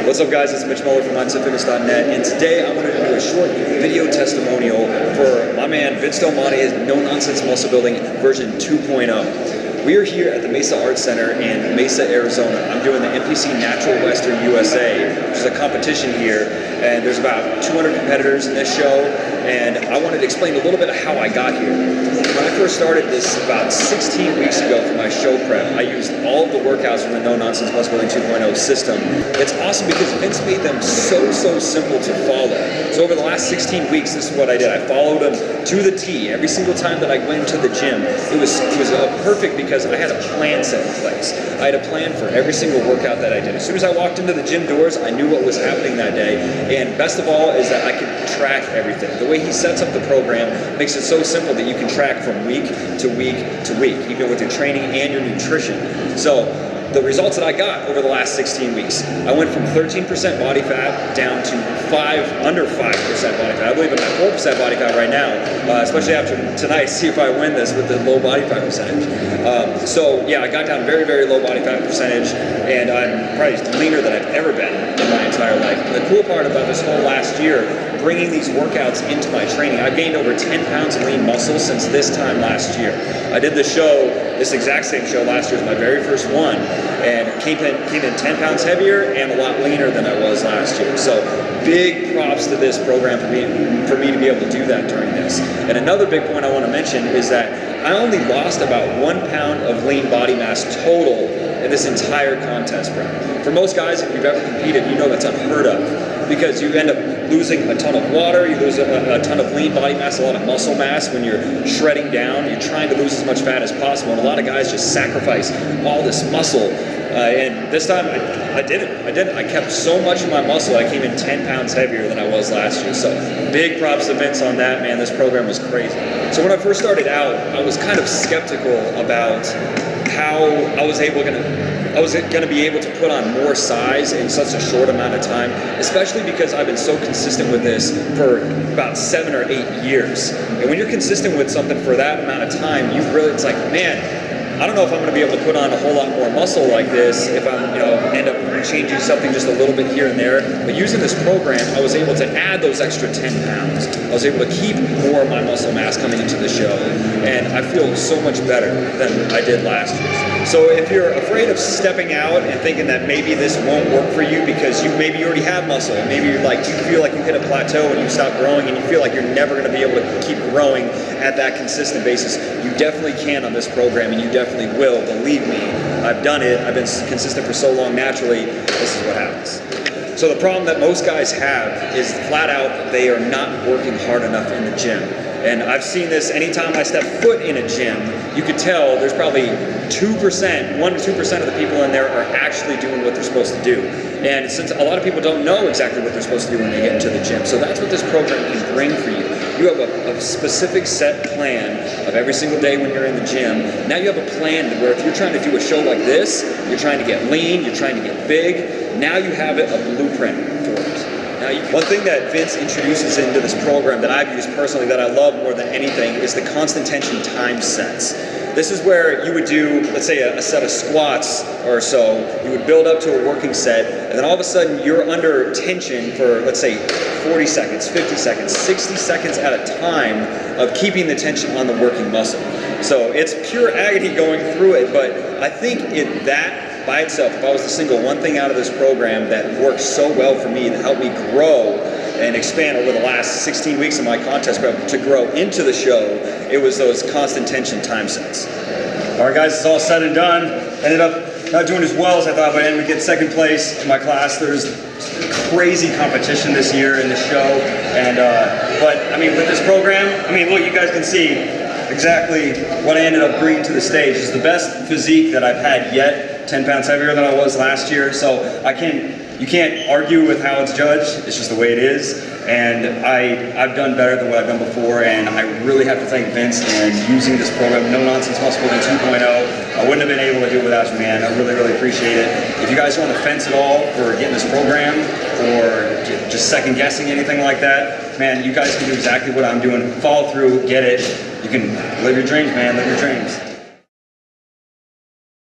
What's up, guys? It's Mitch Muller from MindsetFitness.net, and today I wanted to do a short video testimonial for my man Vince Del Monte, his No Nonsense Muscle Building version 2.0. We are here at the Mesa Arts Center in Mesa, Arizona. I'm doing the NPC Natural Western USA, which is a competition here, and there's about 200 competitors in this show, and I wanted to explain a little bit of how I got here. When I first started this about 16 weeks ago for my show prep, I used all of the workouts from the No Nonsense Muscle Building 2.0 system. It's awesome because Vince made them so simple to follow. So over the last 16 weeks, this is what I did. I followed them to the T. Every single time that I went to the gym, it was perfect because I had a plan set in place. I had a plan for every single workout that I did. As soon as I walked into the gym doors, I knew what was happening that day. And best of all is that I could track everything. The way he sets up the program makes it so simple that you can track from week to week to week, even with your training and your nutrition. So the results that I got over the last 16 weeks, I went from 13% body fat down to under 5% body fat. I believe I'm at 4% body fat right now, especially after tonight, see if I win this with the low body fat percentage. So yeah, I got down very low body fat percentage, and I'm probably leaner than I've ever been in my entire life. And the cool part about this whole last year, bringing these workouts into my training, I've gained over 10 pounds of lean muscle since this time last year. I did the show, this exact same show last year, was my very first one, and came in 10 pounds heavier and a lot leaner than I was last year. So big props to this program for me to be able to do that during this. And another big point I want to mention is that I only lost about 1 pound of lean body mass total in this entire contest prep. For most guys, if you've ever competed, you know that's unheard of, because you end up losing a ton of water, you lose a ton of lean body mass, a lot of muscle mass when you're shredding down. You're trying to lose as much fat as possible, and a lot of guys just sacrifice all this muscle. And this time I didn't. I kept so much of my muscle, I came in 10 pounds heavier than I was last year. So big props to Vince on that, man. This program was crazy. So when I first started out, I was kind of skeptical about how I was gonna be able to put on more size in such a short amount of time, especially because I've been so consistent with this for about 7 or 8 years. And when you're consistent with something for that amount of time, it's like, man, I don't know if I'm going to be able to put on a whole lot more muscle like this if I'm, end up changing something just a little bit here and there. But using this program, I was able to add those extra 10 pounds. I was able to keep more of my muscle mass coming into the show, and I feel so much better than I did last year. So if you're afraid of stepping out and thinking that maybe this won't work for you because maybe you already have muscle, maybe you feel like you hit a plateau and you stop growing, and you feel like you're never going to be able to keep growing at that consistent basis, you definitely can on this program, and you definitely will. Believe me, I've done it. I've been consistent for so long naturally. This is what happens. So the problem that most guys have is flat out they are not working hard enough in the gym. And I've seen this anytime I step foot in a gym. You could tell there's probably 1 to 2% of the people in there are actually doing what they're supposed to do. And since a lot of people don't know exactly what they're supposed to do when they get into the gym, so that's what this program can bring for you. You have a specific set plan of every single day when you're in the gym. Now you have a plan where if you're trying to do a show like this, you're trying to get lean, you're trying to get big, now you have a blueprint for it. Now, one thing that Vince introduces into this program that I've used personally that I love more than anything is the constant tension time sets. This is where you would do, let's say, a set of squats or so. You would build up to a working set, and then all of a sudden you're under tension for, let's say, 40 seconds, 50 seconds, 60 seconds at a time of keeping the tension on the working muscle. So it's pure agony going through it, but I think that by itself, if I was to single one thing out of this program that worked so well for me, that helped me grow and expand over the last 16 weeks of my contest prep to grow into the show, it was those constant tension time sets. All right, guys, it's all said and done. Ended up not doing as well as I thought, but I ended up getting second place in my class. There's crazy competition this year in the show, and but I mean, with this program, look, you guys can see exactly what I ended up bringing to the stage. It's the best physique that I've had yet. 10 pounds heavier than I was last year, so you can't argue with how it's judged. It's just the way it is, and I've done better than what I've done before, and I really have to thank Vince and using this program, No Nonsense Muscle Building 2.0. I wouldn't have been able to do it without you, man. I really appreciate it. If you guys are on the fence at all for getting this program or just second guessing anything like that, man, you guys can do exactly what I'm doing. Follow through, get it. You can live your dreams, man. Live your dreams.